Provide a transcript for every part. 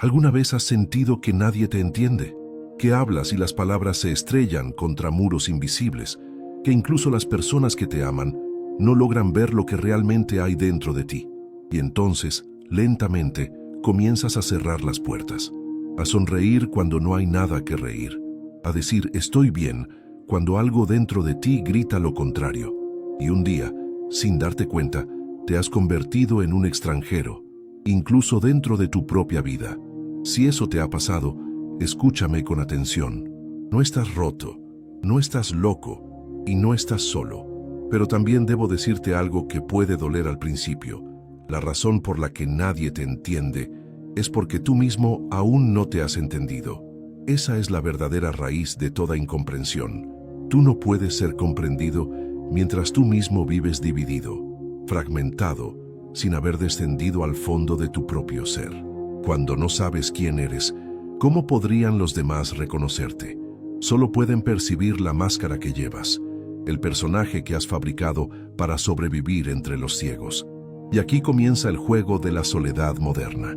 ¿Alguna vez has sentido que nadie te entiende? Que hablas y las palabras se estrellan contra muros invisibles, que incluso las personas que te aman no logran ver lo que realmente hay dentro de ti. Y entonces, lentamente, comienzas a cerrar las puertas, a sonreír cuando no hay nada que reír, a decir estoy bien cuando algo dentro de ti grita lo contrario. Y un día, sin darte cuenta, te has convertido en un extranjero, incluso dentro de tu propia vida. Si eso te ha pasado, escúchame con atención. No estás roto, no estás loco y no estás solo. Pero también debo decirte algo que puede doler al principio. La razón por la que nadie te entiende es porque tú mismo aún no te has entendido. Esa es la verdadera raíz de toda incomprensión. Tú no puedes ser comprendido mientras tú mismo vives dividido, fragmentado, sin haber descendido al fondo de tu propio ser. Cuando no sabes quién eres, ¿cómo podrían los demás reconocerte? Solo pueden percibir la máscara que llevas, el personaje que has fabricado para sobrevivir entre los ciegos. Y aquí comienza el juego de la soledad moderna.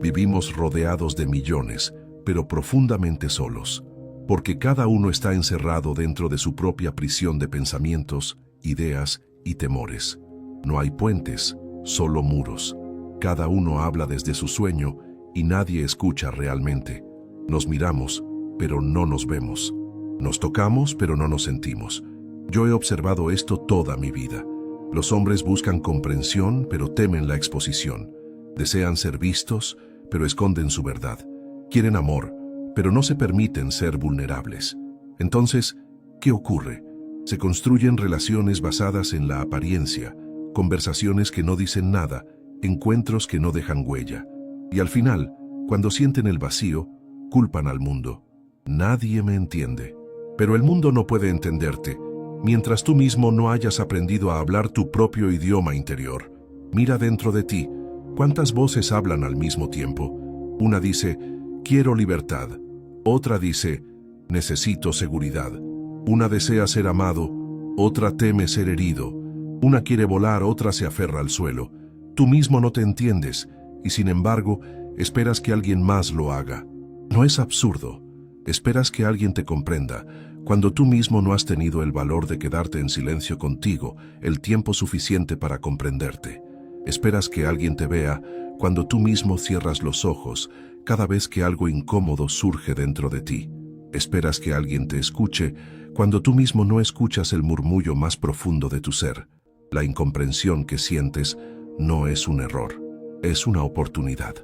Vivimos rodeados de millones, pero profundamente solos, porque cada uno está encerrado dentro de su propia prisión de pensamientos, ideas y temores. No hay puentes, solo muros. Cada uno habla desde su sueño y nadie escucha realmente. Nos miramos, pero no nos vemos. Nos tocamos, pero no nos sentimos. Yo he observado esto toda mi vida. Los hombres buscan comprensión, pero temen la exposición. Desean ser vistos, pero esconden su verdad. Quieren amor, pero no se permiten ser vulnerables. Entonces, ¿qué ocurre? Se construyen relaciones basadas en la apariencia, conversaciones que no dicen nada, encuentros que no dejan huella. Y al final, cuando sienten el vacío, culpan al mundo. Nadie me entiende. Pero el mundo no puede entenderte mientras tú mismo no hayas aprendido a hablar tu propio idioma interior. Mira dentro de ti. ¿Cuántas voces hablan al mismo tiempo? Una dice, quiero libertad. Otra dice, necesito seguridad. Una desea ser amado, otra teme ser herido. Una quiere volar, otra se aferra al suelo. Tú mismo no te entiendes y sin embargo esperas que alguien más lo haga. ¿No es absurdo? Esperas que alguien te comprenda cuando tú mismo no has tenido el valor de quedarte en silencio contigo el tiempo suficiente para comprenderte. Esperas que alguien te vea cuando tú mismo cierras los ojos cada vez que algo incómodo surge dentro de ti. Esperas que alguien te escuche cuando tú mismo no escuchas el murmullo más profundo de tu ser. La incomprensión que sientes no es un error, es una oportunidad.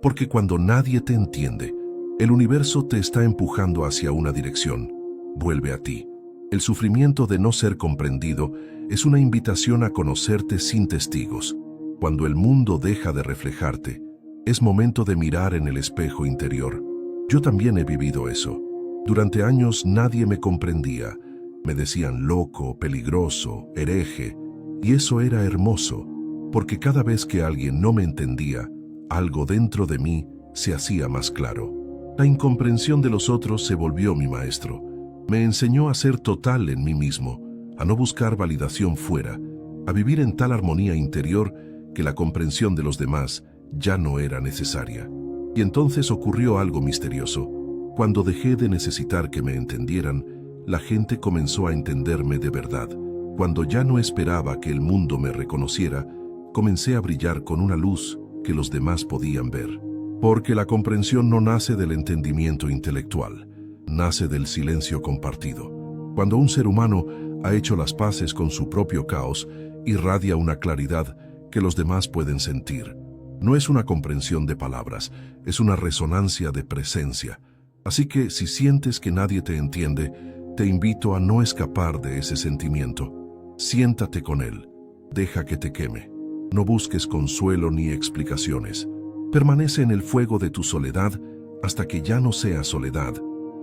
Porque cuando nadie te entiende, el universo te está empujando hacia una dirección. Vuelve a ti. El sufrimiento de no ser comprendido es una invitación a conocerte sin testigos. Cuando el mundo deja de reflejarte, es momento de mirar en el espejo interior. Yo también he vivido eso. Durante años nadie me comprendía. Me decían loco, peligroso, hereje. Y eso era hermoso, porque cada vez que alguien no me entendía, algo dentro de mí se hacía más claro. La incomprensión de los otros se volvió mi maestro. Me enseñó a ser total en mí mismo, a no buscar validación fuera, a vivir en tal armonía interior que la comprensión de los demás ya no era necesaria. Y entonces ocurrió algo misterioso. Cuando dejé de necesitar que me entendieran, la gente comenzó a entenderme de verdad. Cuando ya no esperaba que el mundo me reconociera, comencé a brillar con una luz que los demás podían ver. Porque la comprensión no nace del entendimiento intelectual, nace del silencio compartido. Cuando un ser humano ha hecho las paces con su propio caos, irradia una claridad que los demás pueden sentir. No es una comprensión de palabras, es una resonancia de presencia. Así que si sientes que nadie te entiende, te invito a no escapar de ese sentimiento. Siéntate con él, deja que te queme. No busques consuelo ni explicaciones. Permanece en el fuego de tu soledad hasta que ya no sea soledad,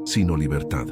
sino libertad.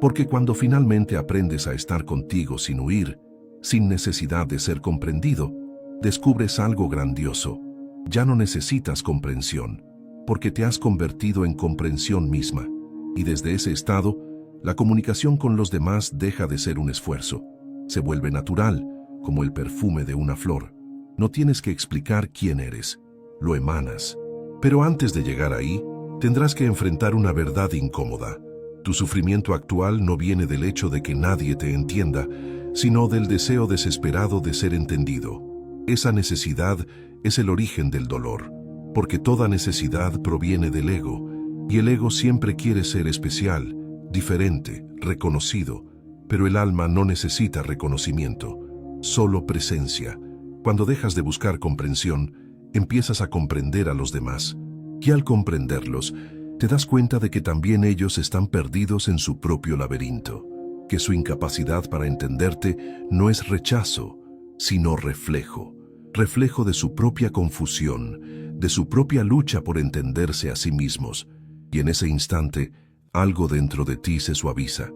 Porque cuando finalmente aprendes a estar contigo sin huir, sin necesidad de ser comprendido, descubres algo grandioso. Ya no necesitas comprensión, porque te has convertido en comprensión misma. Y desde ese estado, la comunicación con los demás deja de ser un esfuerzo. Se vuelve natural, como el perfume de una flor. No tienes que explicar quién eres, lo emanas. Pero antes de llegar ahí, Tendrás que enfrentar una verdad incómoda. Tu sufrimiento actual no viene del hecho de que nadie te entienda, sino del deseo desesperado de ser entendido. Esa necesidad es el origen del dolor, porque toda necesidad proviene del ego, y el ego siempre quiere ser especial, diferente, reconocido, pero el alma no necesita reconocimiento, solo presencia. Cuando dejas de buscar comprensión, empiezas a comprender a los demás, y al comprenderlos, te das cuenta de que también ellos están perdidos en su propio laberinto, que su incapacidad para entenderte no es rechazo, sino reflejo, reflejo de su propia confusión, de su propia lucha por entenderse a sí mismos, y en ese instante, algo dentro de ti se suaviza.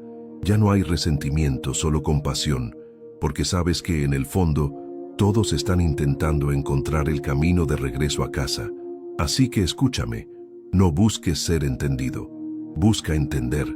Ya no hay resentimiento, solo compasión, porque sabes que en el fondo, todos están intentando encontrar el camino de regreso a casa. Así que escúchame, no busques ser entendido, busca entender,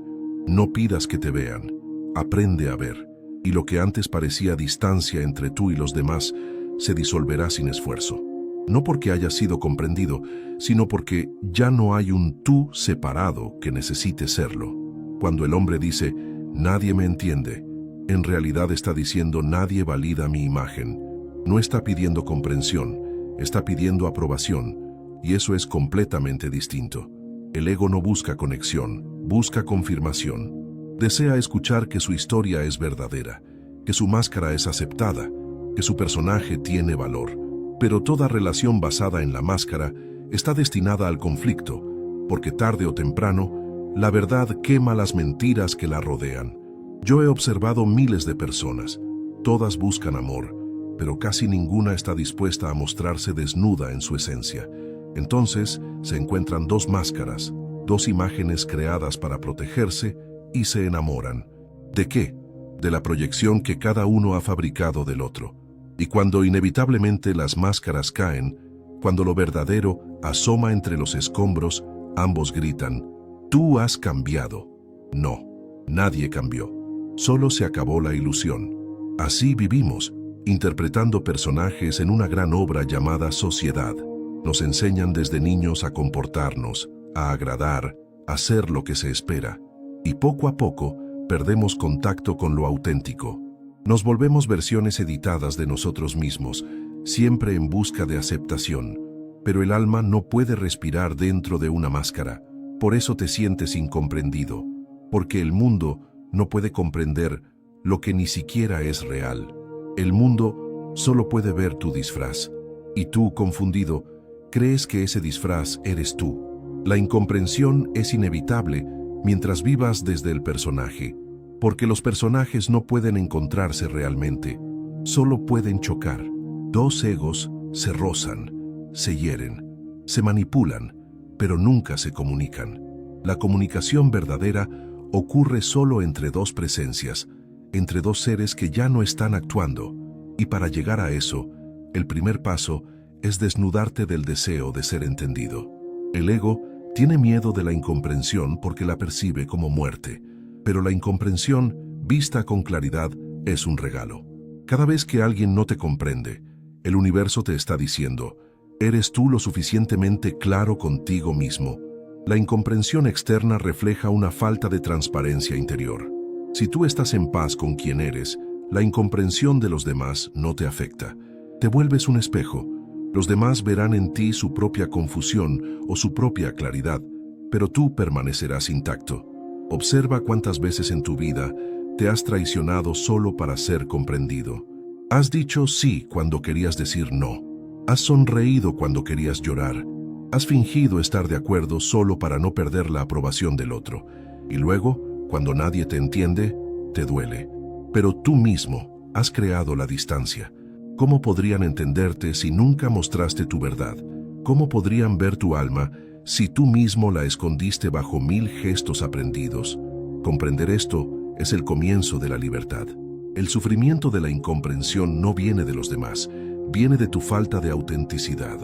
no pidas que te vean, aprende a ver, y lo que antes parecía distancia entre tú y los demás, se disolverá sin esfuerzo. No porque hayas sido comprendido, sino porque ya no hay un tú separado que necesite serlo. Cuando el hombre dice, nadie me entiende, en realidad está diciendo nadie valida mi imagen. No está pidiendo comprensión, está pidiendo aprobación, y eso es completamente distinto. El ego no busca conexión, busca confirmación. Desea escuchar que su historia es verdadera, que su máscara es aceptada, que su personaje tiene valor. Pero toda relación basada en la máscara está destinada al conflicto, porque tarde o temprano, la verdad quema las mentiras que la rodean. Yo he observado miles de personas, todas buscan amor, pero casi ninguna está dispuesta a mostrarse desnuda en su esencia. Entonces, se encuentran dos máscaras, dos imágenes creadas para protegerse y se enamoran. ¿De qué? De la proyección que cada uno ha fabricado del otro. Y cuando inevitablemente las máscaras caen, cuando lo verdadero asoma entre los escombros, ambos gritan, «Tú has cambiado». No, nadie cambió. Solo se acabó la ilusión. Así vivimos, interpretando personajes en una gran obra llamada sociedad. Nos enseñan desde niños a comportarnos, a agradar, a hacer lo que se espera. Y poco a poco, perdemos contacto con lo auténtico. Nos volvemos versiones editadas de nosotros mismos, siempre en busca de aceptación. Pero el alma no puede respirar dentro de una máscara. Por eso te sientes incomprendido, porque el mundo no puede comprender lo que ni siquiera es real. El mundo solo puede ver tu disfraz, y tú, confundido, crees que ese disfraz eres tú. La incomprensión es inevitable mientras vivas desde el personaje, porque los personajes no pueden encontrarse realmente, solo pueden chocar. Dos egos se rozan, se hieren, se manipulan, pero nunca se comunican. La comunicación verdadera ocurre solo entre dos presencias, entre dos seres que ya no están actuando, y para llegar a eso, el primer paso es desnudarte del deseo de ser entendido. El ego tiene miedo de la incomprensión porque la percibe como muerte, pero la incomprensión, vista con claridad, es un regalo. Cada vez que alguien no te comprende, el universo te está diciendo, ¿eres tú lo suficientemente claro contigo mismo? La incomprensión externa refleja una falta de transparencia interior. Si tú estás en paz con quien eres, la incomprensión de los demás no te afecta. Te vuelves un espejo. Los demás verán en ti su propia confusión o su propia claridad, pero tú permanecerás intacto. Observa cuántas veces en tu vida te has traicionado solo para ser comprendido. Has dicho sí cuando querías decir no. Has sonreído cuando querías llorar. Has fingido estar de acuerdo solo para no perder la aprobación del otro. Y luego, cuando nadie te entiende, te duele. Pero tú mismo has creado la distancia. ¿Cómo podrían entenderte si nunca mostraste tu verdad? ¿Cómo podrían ver tu alma si tú mismo la escondiste bajo 1000 gestos aprendidos? Comprender esto es el comienzo de la libertad. El sufrimiento de la incomprensión no viene de los demás, viene de tu falta de autenticidad.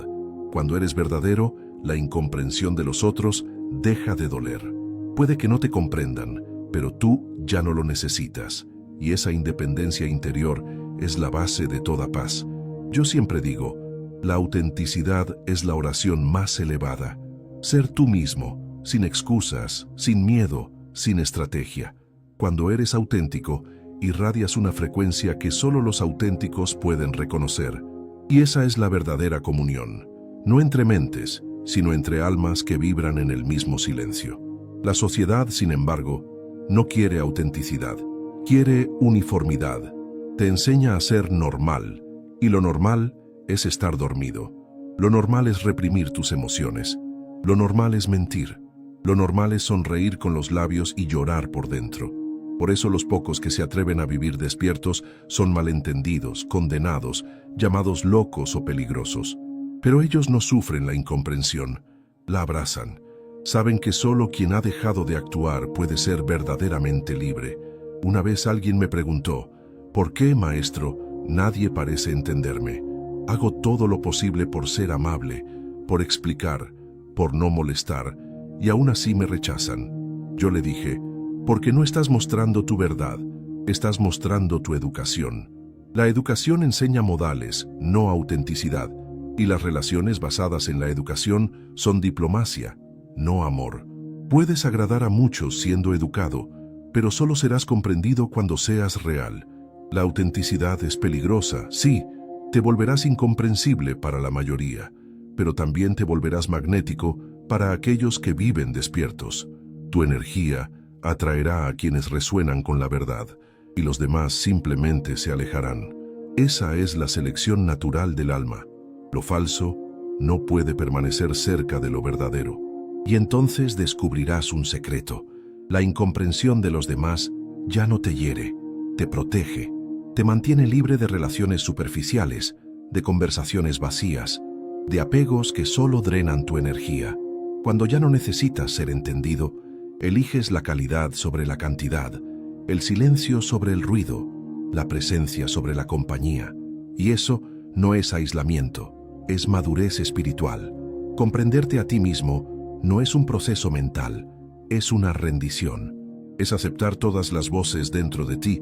Cuando eres verdadero, la incomprensión de los otros deja de doler. Puede que no te comprendan, pero tú ya no lo necesitas. Y esa independencia interior es la base de toda paz. Yo siempre digo, la autenticidad es la oración más elevada. Ser tú mismo, sin excusas, sin miedo, sin estrategia. Cuando eres auténtico, irradias una frecuencia que solo los auténticos pueden reconocer. Y esa es la verdadera comunión, no entre mentes, sino entre almas que vibran en el mismo silencio. La sociedad, sin embargo, no quiere autenticidad, quiere uniformidad. Te enseña a ser normal, y lo normal es estar dormido. Lo normal es reprimir tus emociones. Lo normal es mentir. Lo normal es sonreír con los labios y llorar por dentro. Por eso los pocos que se atreven a vivir despiertos son malentendidos, condenados, llamados locos o peligrosos. Pero ellos no sufren la incomprensión, la abrazan. Saben que solo quien ha dejado de actuar puede ser verdaderamente libre. Una vez alguien me preguntó, ¿por qué, maestro, nadie parece entenderme? Hago todo lo posible por ser amable, por explicar, por no molestar, y aún así me rechazan. Yo le dije, porque no estás mostrando tu verdad, estás mostrando tu educación. La educación enseña modales, no autenticidad, y las relaciones basadas en la educación son diplomacia, no amor. Puedes agradar a muchos siendo educado, pero solo serás comprendido cuando seas real. La autenticidad es peligrosa, sí, te volverás incomprensible para la mayoría, pero también te volverás magnético para aquellos que viven despiertos. Tu energía atraerá a quienes resuenan con la verdad, y los demás simplemente se alejarán. Esa es la selección natural del alma. Lo falso no puede permanecer cerca de lo verdadero. Y entonces descubrirás un secreto. La incomprensión de los demás ya no te hiere, te protege, te mantiene libre de relaciones superficiales, de conversaciones vacías, de apegos que solo drenan tu energía. Cuando ya no necesitas ser entendido, eliges la calidad sobre la cantidad, el silencio sobre el ruido, la presencia sobre la compañía. Y eso no es aislamiento, es madurez espiritual. Comprenderte a ti mismo no es un proceso mental, es una rendición. Es aceptar todas las voces dentro de ti,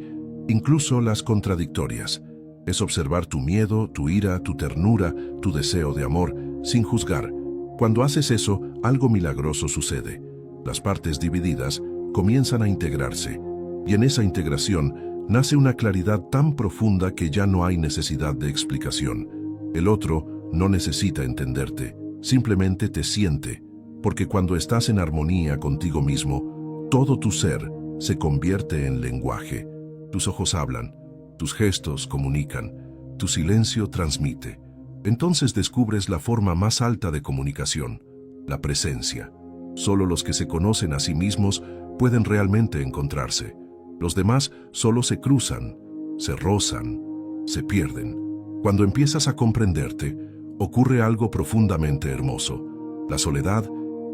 incluso las contradictorias. Es observar tu miedo, tu ira, tu ternura, tu deseo de amor, sin juzgar. Cuando haces eso, algo milagroso sucede. Las partes divididas comienzan a integrarse, y en esa integración nace una claridad tan profunda que ya no hay necesidad de explicación. El otro no necesita entenderte, simplemente te siente, porque cuando estás en armonía contigo mismo, todo tu ser se convierte en lenguaje. Tus ojos hablan, tus gestos comunican, tu silencio transmite. Entonces descubres la forma más alta de comunicación, la presencia. Solo los que se conocen a sí mismos pueden realmente encontrarse. Los demás solo se cruzan, se rozan, se pierden. Cuando empiezas a comprenderte, ocurre algo profundamente hermoso. La soledad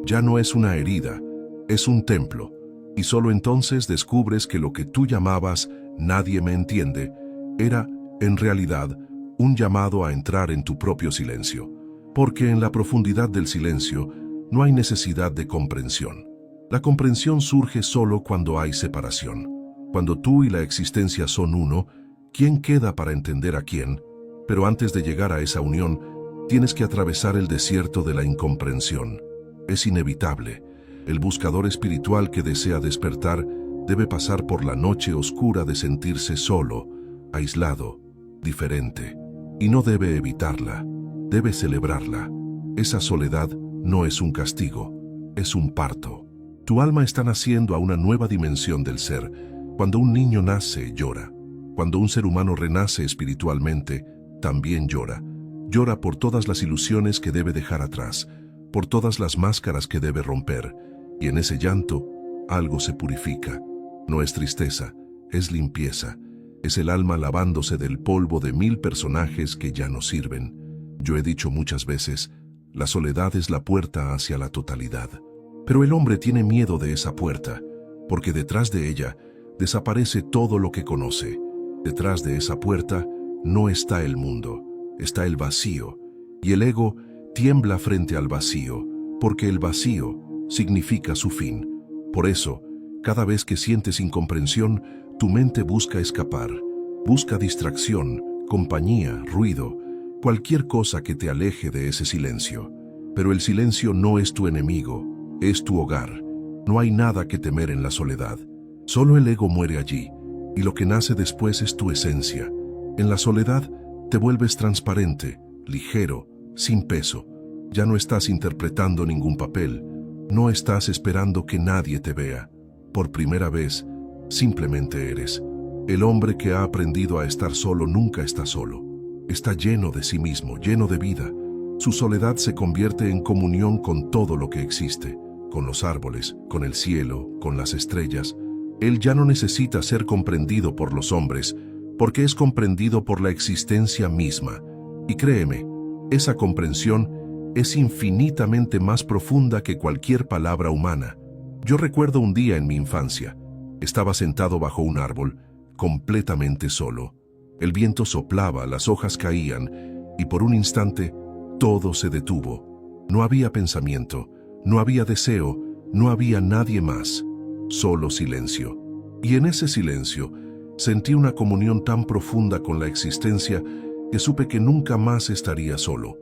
ya no es una herida, es un templo. Y solo entonces descubres que lo que tú llamabas «nadie me entiende» era, en realidad, un llamado a entrar en tu propio silencio. Porque en la profundidad del silencio no hay necesidad de comprensión. La comprensión surge solo cuando hay separación. Cuando tú y la existencia son uno, ¿quién queda para entender a quién? Pero antes de llegar a esa unión, tienes que atravesar el desierto de la incomprensión. Es inevitable. El buscador espiritual que desea despertar debe pasar por la noche oscura de sentirse solo, aislado, diferente. Y no debe evitarla, debe celebrarla. Esa soledad no es un castigo, es un parto. Tu alma está naciendo a una nueva dimensión del ser. Cuando un niño nace, llora. Cuando un ser humano renace espiritualmente, también llora. Llora por todas las ilusiones que debe dejar atrás, por todas las máscaras que debe romper. Y en ese llanto, algo se purifica. No es tristeza, es limpieza. Es el alma lavándose del polvo de 1000 personajes que ya no sirven. Yo he dicho muchas veces, la soledad es la puerta hacia la totalidad. Pero el hombre tiene miedo de esa puerta, porque detrás de ella desaparece todo lo que conoce. Detrás de esa puerta no está el mundo, está el vacío. Y el ego tiembla frente al vacío, porque el vacío significa su fin. Por eso, cada vez que sientes incomprensión, tu mente busca escapar, busca distracción, compañía, ruido, cualquier cosa que te aleje de ese silencio. Pero el silencio no es tu enemigo, es tu hogar. No hay nada que temer en la soledad. Solo el ego muere allí, y lo que nace después es tu esencia. En la soledad te vuelves transparente, ligero, sin peso. Ya no estás interpretando ningún papel, no estás esperando que nadie te vea. Por primera vez, simplemente eres. El hombre que ha aprendido a estar solo nunca está solo. Está lleno de sí mismo, lleno de vida. Su soledad se convierte en comunión con todo lo que existe, con los árboles, con el cielo, con las estrellas. Él ya no necesita ser comprendido por los hombres, porque es comprendido por la existencia misma. Y créeme, esa comprensión es infinitamente más profunda que cualquier palabra humana. Yo recuerdo un día en mi infancia. Estaba sentado bajo un árbol, completamente solo. El viento soplaba, las hojas caían, y por un instante todo se detuvo. No había pensamiento, no había deseo, no había nadie más. Solo silencio. Y en ese silencio sentí una comunión tan profunda con la existencia que supe que nunca más estaría solo.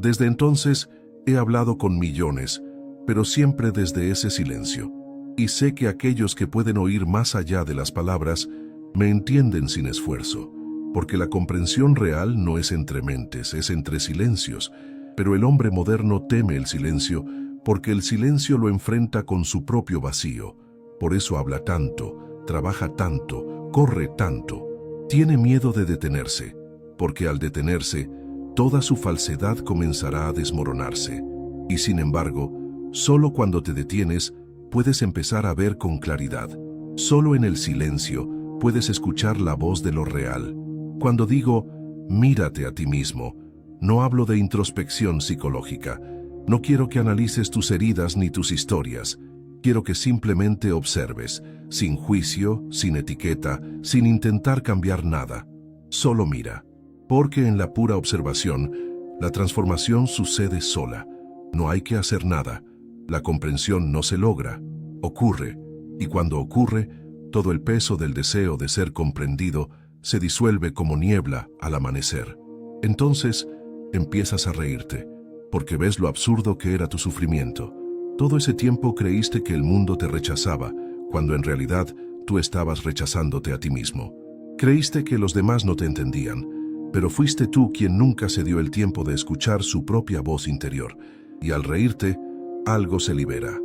Desde entonces he hablado con millones, pero siempre desde ese silencio. Y sé que aquellos que pueden oír más allá de las palabras me entienden sin esfuerzo, porque la comprensión real no es entre mentes, es entre silencios. Pero el hombre moderno teme el silencio porque el silencio lo enfrenta con su propio vacío. Por eso habla tanto, trabaja tanto, corre tanto. Tiene miedo de detenerse, porque al detenerse, toda su falsedad comenzará a desmoronarse. Y sin embargo, solo cuando te detienes, puedes empezar a ver con claridad. Solo en el silencio puedes escuchar la voz de lo real. Cuando digo, mírate a ti mismo, no hablo de introspección psicológica. No quiero que analices tus heridas ni tus historias. Quiero que simplemente observes, sin juicio, sin etiqueta, sin intentar cambiar nada. Solo mira. Porque en la pura observación, la transformación sucede sola. No hay que hacer nada. La comprensión no se logra. Ocurre. Y cuando ocurre, todo el peso del deseo de ser comprendido se disuelve como niebla al amanecer. Entonces, empiezas a reírte, porque ves lo absurdo que era tu sufrimiento. Todo ese tiempo creíste que el mundo te rechazaba, cuando en realidad tú estabas rechazándote a ti mismo. Creíste que los demás no te entendían, pero fuiste tú quien nunca se dio el tiempo de escuchar su propia voz interior. Y al reírte, algo se libera.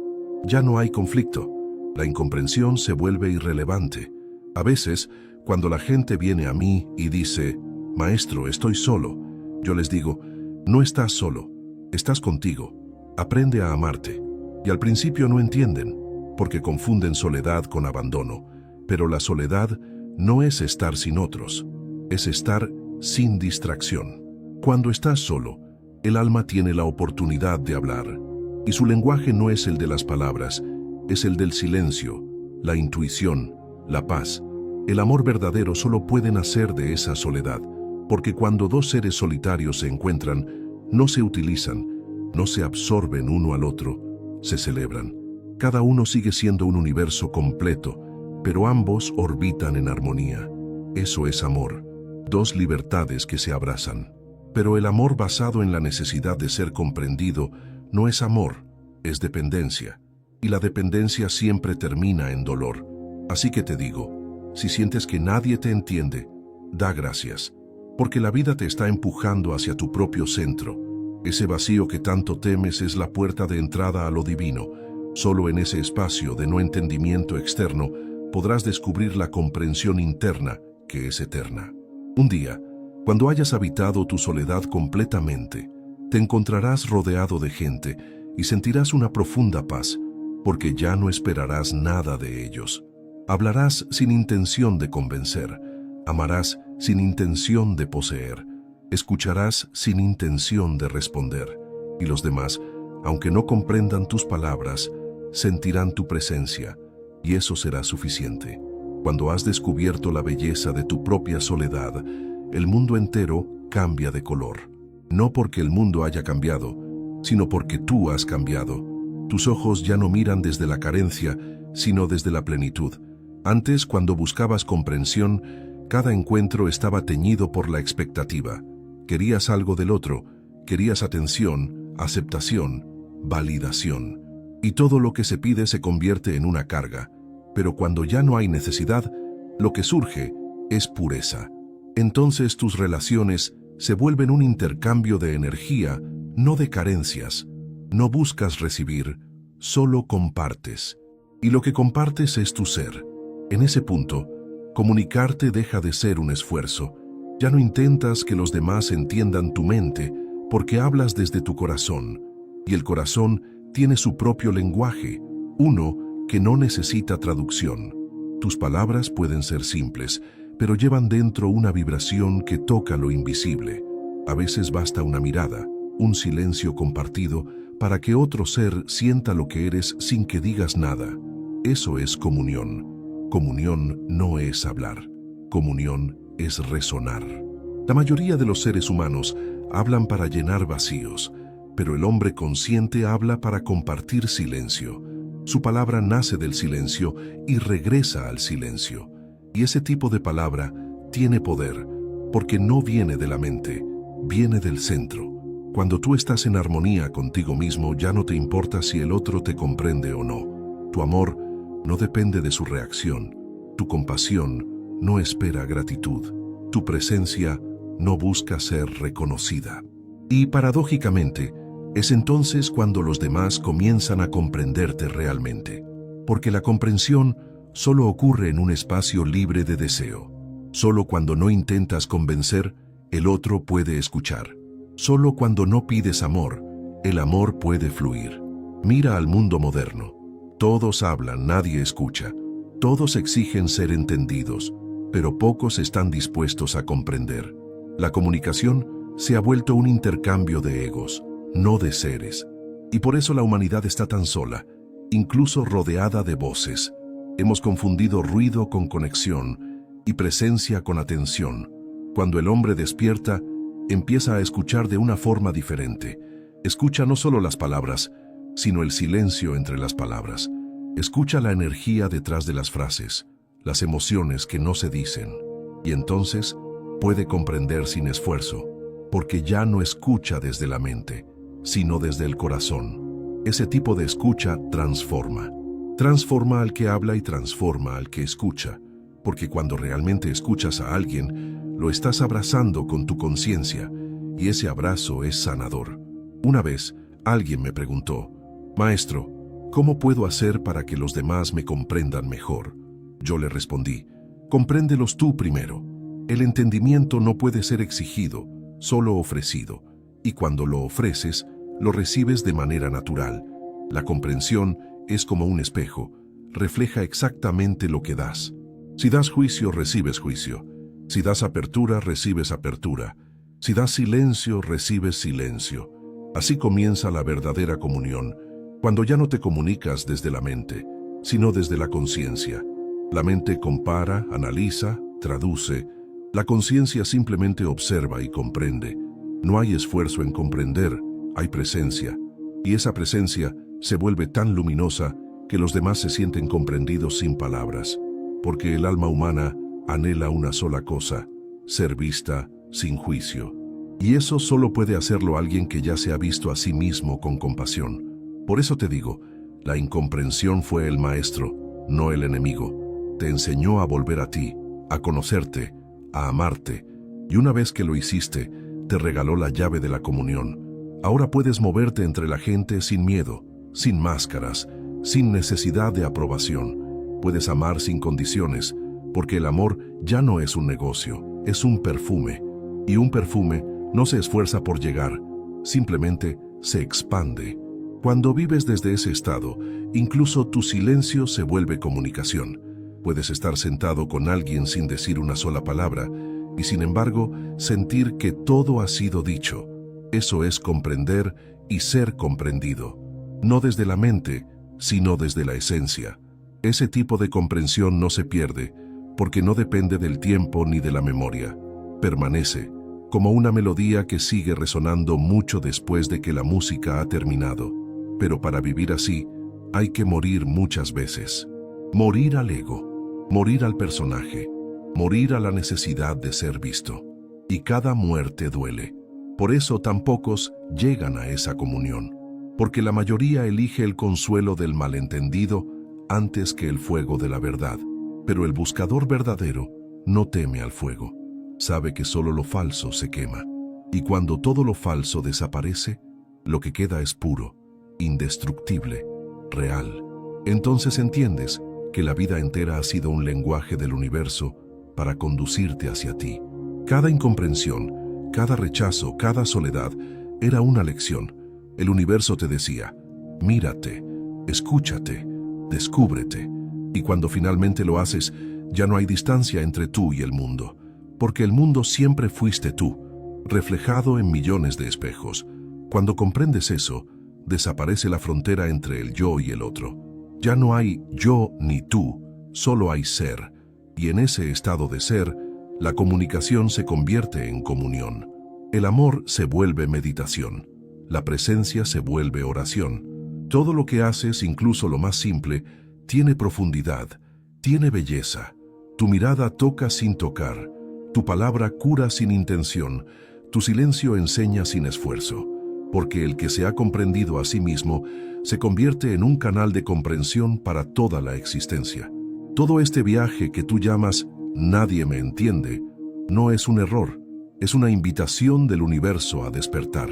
Ya no hay conflicto. La incomprensión se vuelve irrelevante. A veces, cuando la gente viene a mí y dice, «Maestro, estoy solo», yo les digo, «No estás solo, estás contigo. Aprende a amarte». Y al principio no entienden, porque confunden soledad con abandono. Pero la soledad no es estar sin otros, es estar sin distracción. Cuando estás solo, el alma tiene la oportunidad de hablar, y su lenguaje no es el de las palabras, es el del silencio, la intuición, la paz. El amor verdadero solo puede nacer de esa soledad, porque cuando dos seres solitarios se encuentran, no se utilizan, no se absorben uno al otro, se celebran. Cada uno sigue siendo un universo completo, pero ambos orbitan en armonía. Eso es amor, dos libertades que se abrazan. Pero el amor basado en la necesidad de ser comprendido no es amor, es dependencia. Y la dependencia siempre termina en dolor. Así que te digo, si sientes que nadie te entiende, da gracias, porque la vida te está empujando hacia tu propio centro. Ese vacío que tanto temes es la puerta de entrada a lo divino. Solo en ese espacio de no entendimiento externo podrás descubrir la comprensión interna que es eterna. Un día, cuando hayas habitado tu soledad completamente, te encontrarás rodeado de gente y sentirás una profunda paz, porque ya no esperarás nada de ellos. Hablarás sin intención de convencer, amarás sin intención de poseer, escucharás sin intención de responder, y los demás, aunque no comprendan tus palabras, sentirán tu presencia, y eso será suficiente. Cuando has descubierto la belleza de tu propia soledad, el mundo entero cambia de color. No porque el mundo haya cambiado, sino porque tú has cambiado. Tus ojos ya no miran desde la carencia, sino desde la plenitud. Antes, cuando buscabas comprensión, cada encuentro estaba teñido por la expectativa. Querías algo del otro, querías atención, aceptación, validación. y todo lo que se pide se convierte en una carga, pero cuando ya no hay necesidad, lo que surge es pureza. Entonces tus relaciones se vuelven un intercambio de energía, no de carencias. No buscas recibir, solo compartes. Y lo que compartes es tu ser. En ese punto, comunicarte deja de ser un esfuerzo. Ya no intentas que los demás entiendan tu mente, porque hablas desde tu corazón. Y el corazón tiene su propio lenguaje, uno que no necesita traducción. Tus palabras pueden ser simples, pero llevan dentro una vibración que toca lo invisible. A veces basta una mirada, un silencio compartido, para que otro ser sienta lo que eres sin que digas nada. Eso es comunión. Comunión no es hablar. Comunión es resonar. La mayoría de los seres humanos hablan para llenar vacíos, pero el hombre consciente habla para compartir silencio. Su palabra nace del silencio y regresa al silencio. Y ese tipo de palabra tiene poder, porque no viene de la mente, viene del centro. Cuando tú estás en armonía contigo mismo, ya no te importa si el otro te comprende o no. Tu amor no depende de su reacción. Tu compasión no espera gratitud. Tu presencia no busca ser reconocida. Y paradójicamente, es entonces cuando los demás comienzan a comprenderte realmente. Porque la comprensión solo ocurre en un espacio libre de deseo. Solo cuando no intentas convencer, el otro puede escuchar. Solo cuando no pides amor, el amor puede fluir. Mira al mundo moderno. Todos hablan, nadie escucha. Todos exigen ser entendidos, pero pocos están dispuestos a comprender. La comunicación se ha vuelto un intercambio de egos, no de seres. Y por eso la humanidad está tan sola, incluso rodeada de voces. Hemos confundido ruido con conexión y presencia con atención. Cuando el hombre despierta, empieza a escuchar de una forma diferente. Escucha no solo las palabras, sino el silencio entre las palabras. Escucha la energía detrás de las frases, las emociones que no se dicen. Y entonces puede comprender sin esfuerzo, porque ya no escucha desde la mente, sino desde el corazón. Ese tipo de escucha transforma. Transforma al que habla y transforma al que escucha, porque cuando realmente escuchas a alguien, lo estás abrazando con tu conciencia, y ese abrazo es sanador. Una vez, alguien me preguntó, «Maestro, ¿cómo puedo hacer para que los demás me comprendan mejor?» Yo le respondí, «Compréndelos tú primero. El entendimiento no puede ser exigido, solo ofrecido, y cuando lo ofreces, lo recibes de manera natural. La comprensión es como un espejo, refleja exactamente lo que das. Si das juicio, recibes juicio. Si das apertura, recibes apertura. Si das silencio, recibes silencio. Así comienza la verdadera comunión, cuando ya no te comunicas desde la mente, sino desde la conciencia. La mente compara, analiza, traduce. La conciencia simplemente observa y comprende. No hay esfuerzo en comprender, hay presencia. Y esa presencia se vuelve tan luminosa que los demás se sienten comprendidos sin palabras. Porque el alma humana anhela una sola cosa, ser vista sin juicio. Y eso solo puede hacerlo alguien que ya se ha visto a sí mismo con compasión. Por eso te digo, la incomprensión fue el maestro, no el enemigo. Te enseñó a volver a ti, a conocerte, a amarte. Y una vez que lo hiciste, te regaló la llave de la comunión. Ahora puedes moverte entre la gente sin miedo, sin máscaras, sin necesidad de aprobación. Puedes amar sin condiciones, porque el amor ya no es un negocio, es un perfume. Y un perfume no se esfuerza por llegar, simplemente se expande. Cuando vives desde ese estado, incluso tu silencio se vuelve comunicación. Puedes estar sentado con alguien sin decir una sola palabra, y sin embargo, sentir que todo ha sido dicho. Eso es comprender y ser comprendido. No desde la mente, sino desde la esencia. Ese tipo de comprensión no se pierde, porque no depende del tiempo ni de la memoria. Permanece, como una melodía que sigue resonando mucho después de que la música ha terminado. Pero para vivir así, hay que morir muchas veces. Morir al ego, morir al personaje, morir a la necesidad de ser visto. Y cada muerte duele. Por eso tan pocos llegan a esa comunión. porque la mayoría elige el consuelo del malentendido antes que el fuego de la verdad. Pero el buscador verdadero no teme al fuego. Sabe que solo lo falso se quema. Y cuando todo lo falso desaparece, lo que queda es puro, indestructible, real. Entonces entiendes que la vida entera ha sido un lenguaje del universo para conducirte hacia ti. Cada incomprensión, cada rechazo, cada soledad era una lección. El universo te decía, mírate, escúchate, descúbrete. Y cuando finalmente lo haces, ya no hay distancia entre tú y el mundo, porque el mundo siempre fuiste tú, reflejado en millones de espejos. Cuando comprendes eso, desaparece la frontera entre el yo y el otro. Ya no hay yo ni tú, solo hay ser. Y en ese estado de ser, la comunicación se convierte en comunión. El amor se vuelve meditación. La presencia se vuelve oración. Todo lo que haces, incluso lo más simple, tiene profundidad, tiene belleza. Tu mirada toca sin tocar. Tu palabra cura sin intención. Tu silencio enseña sin esfuerzo. Porque el que se ha comprendido a sí mismo se convierte en un canal de comprensión para toda la existencia. Todo este viaje que tú llamas "nadie me entiende" no es un error, es una invitación del universo a despertar.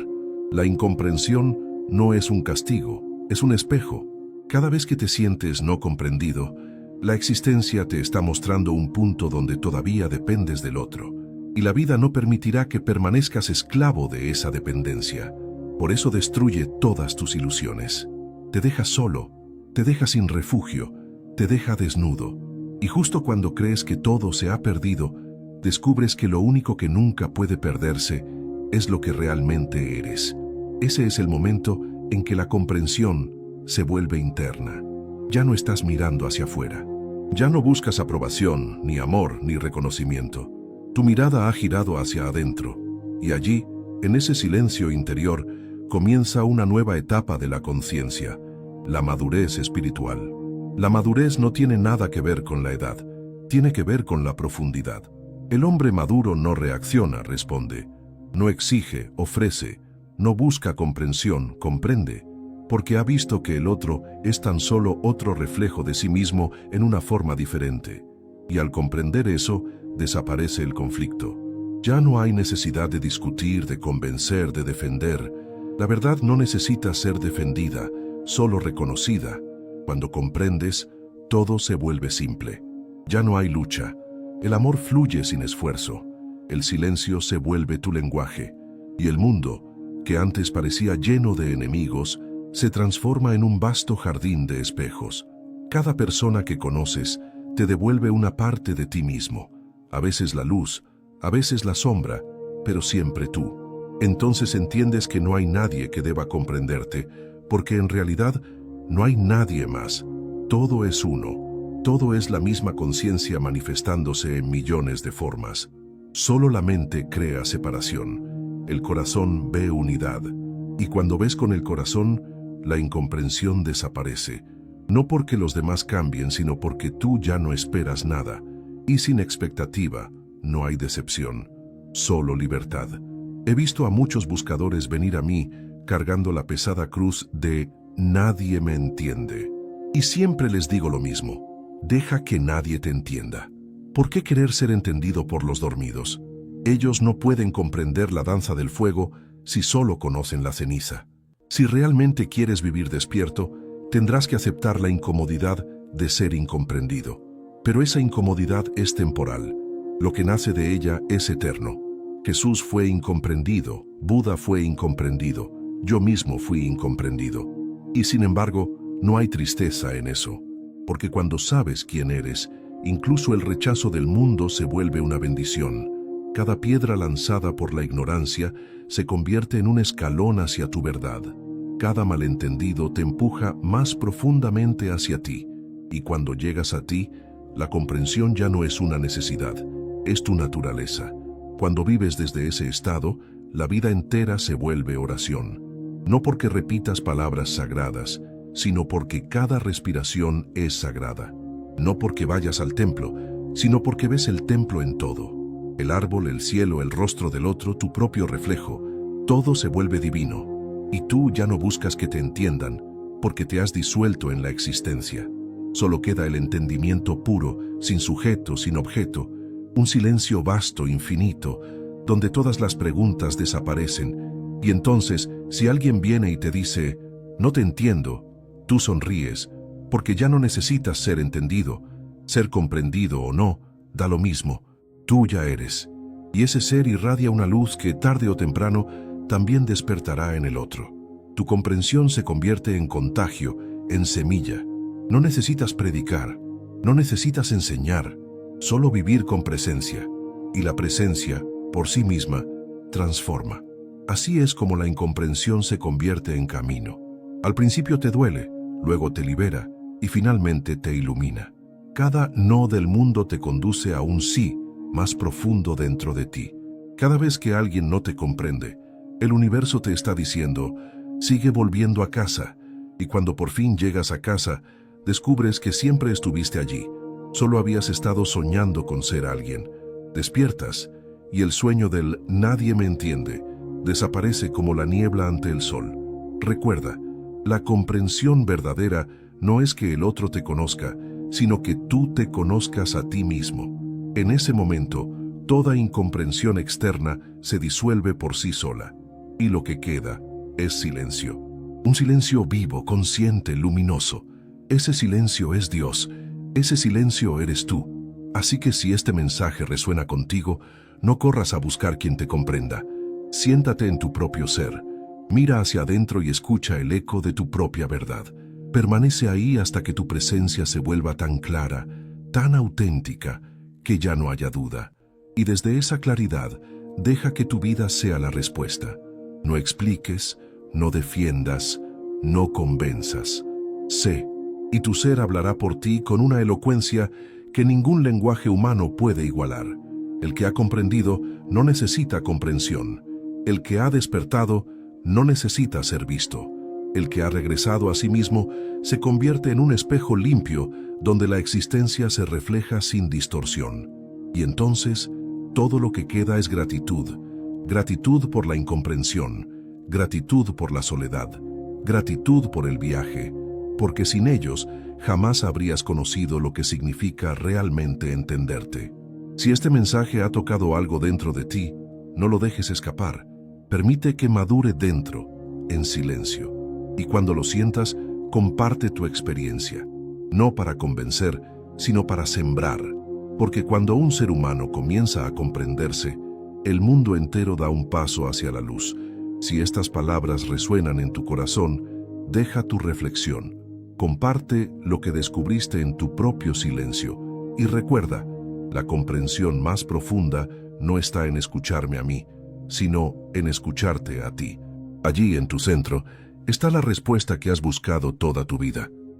La incomprensión no es un castigo, es un espejo. Cada vez que te sientes no comprendido, la existencia te está mostrando un punto donde todavía dependes del otro, y la vida no permitirá que permanezcas esclavo de esa dependencia. Por eso destruye todas tus ilusiones. Te deja solo, te deja sin refugio, te deja desnudo. Y justo cuando crees que todo se ha perdido, descubres que lo único que nunca puede perderse es lo que realmente eres. Ese es el momento en que la comprensión se vuelve interna. Ya no estás mirando hacia afuera. Ya no buscas aprobación, ni amor, ni reconocimiento. Tu mirada ha girado hacia adentro. Y allí, en ese silencio interior, comienza una nueva etapa de la conciencia, la madurez espiritual. La madurez no tiene nada que ver con la edad, tiene que ver con la profundidad. El hombre maduro no reacciona, responde. No exige, ofrece. No busca comprensión, comprende. Porque ha visto que el otro es tan solo otro reflejo de sí mismo en una forma diferente. Y al comprender eso, desaparece el conflicto. Ya no hay necesidad de discutir, de convencer, de defender. La verdad no necesita ser defendida, solo reconocida. Cuando comprendes, todo se vuelve simple. Ya no hay lucha. El amor fluye sin esfuerzo. El silencio se vuelve tu lenguaje. Y el mundo, que antes parecía lleno de enemigos, se transforma en un vasto jardín de espejos. Cada persona que conoces te devuelve una parte de ti mismo. A veces la luz, a veces la sombra, pero siempre tú. Entonces entiendes que no hay nadie que deba comprenderte, porque en realidad no hay nadie más. Todo es uno. Todo es la misma conciencia manifestándose en millones de formas. Solo la mente crea separación. El corazón ve unidad. Y cuando ves con el corazón, la incomprensión desaparece. No porque los demás cambien, sino porque tú ya no esperas nada. Y sin expectativa, no hay decepción. Solo libertad. He visto a muchos buscadores venir a mí cargando la pesada cruz de "nadie me entiende". Y siempre les digo lo mismo. Deja que nadie te entienda. ¿Por qué querer ser entendido por los dormidos? Ellos no pueden comprender la danza del fuego si solo conocen la ceniza. Si realmente quieres vivir despierto, tendrás que aceptar la incomodidad de ser incomprendido. Pero esa incomodidad es temporal. Lo que nace de ella es eterno. Jesús fue incomprendido, Buda fue incomprendido, yo mismo fui incomprendido. Y sin embargo, no hay tristeza en eso. Porque cuando sabes quién eres, incluso el rechazo del mundo se vuelve una bendición. Cada piedra lanzada por la ignorancia se convierte en un escalón hacia tu verdad. Cada malentendido te empuja más profundamente hacia ti. Y cuando llegas a ti, la comprensión ya no es una necesidad, es tu naturaleza. Cuando vives desde ese estado, la vida entera se vuelve oración. No porque repitas palabras sagradas, sino porque cada respiración es sagrada. No porque vayas al templo, sino porque ves el templo en todo. El árbol, el cielo, el rostro del otro, tu propio reflejo, todo se vuelve divino. Y tú ya no buscas que te entiendan, porque te has disuelto en la existencia. Solo queda el entendimiento puro, sin sujeto, sin objeto, un silencio vasto, infinito, donde todas las preguntas desaparecen. Y entonces, si alguien viene y te dice, no te entiendo, tú sonríes, porque ya no necesitas ser entendido, ser comprendido o no, da lo mismo, tú ya eres. Y ese ser irradia una luz que tarde o temprano también despertará en el otro. Tu comprensión se convierte en contagio, en semilla. No necesitas predicar, no necesitas enseñar, solo vivir con presencia. Y la presencia, por sí misma, transforma. Así es como la incomprensión se convierte en camino. Al principio te duele, luego te libera y finalmente te ilumina. Cada no del mundo te conduce a un sí más profundo dentro de ti. Cada vez que alguien no te comprende, el universo te está diciendo, sigue volviendo a casa, y cuando por fin llegas a casa, descubres que siempre estuviste allí, solo habías estado soñando con ser alguien. Despiertas, y el sueño del nadie me entiende desaparece como la niebla ante el sol. Recuerda, la comprensión verdadera no es que el otro te conozca, sino que tú te conozcas a ti mismo. En ese momento, toda incomprensión externa se disuelve por sí sola, y lo que queda es silencio. Un silencio vivo, consciente, luminoso. Ese silencio es Dios, ese silencio eres tú. Así que si este mensaje resuena contigo, no corras a buscar quien te comprenda. Siéntate en tu propio ser, mira hacia adentro y escucha el eco de tu propia verdad. Permanece ahí hasta que tu presencia se vuelva tan clara, tan auténtica, que ya no haya duda. Y desde esa claridad, deja que tu vida sea la respuesta. No expliques, no defiendas, no convenzas. Sé, y tu ser hablará por ti con una elocuencia que ningún lenguaje humano puede igualar. El que ha comprendido no necesita comprensión. El que ha despertado no necesita ser visto. El que ha regresado a sí mismo se convierte en un espejo limpio donde la existencia se refleja sin distorsión. Y entonces, todo lo que queda es gratitud. Gratitud por la incomprensión, gratitud por la soledad, gratitud por el viaje, porque sin ellos jamás habrías conocido lo que significa realmente entenderte. Si este mensaje ha tocado algo dentro de ti, no lo dejes escapar. Permite que madure dentro, en silencio. Y cuando lo sientas, comparte tu experiencia. No para convencer, sino para sembrar. Porque cuando un ser humano comienza a comprenderse, el mundo entero da un paso hacia la luz. Si estas palabras resuenan en tu corazón, deja tu reflexión. Comparte lo que descubriste en tu propio silencio. Y recuerda, la comprensión más profunda no está en escucharme a mí, sino en escucharte a ti. Allí en tu centro está la respuesta que has buscado toda tu vida.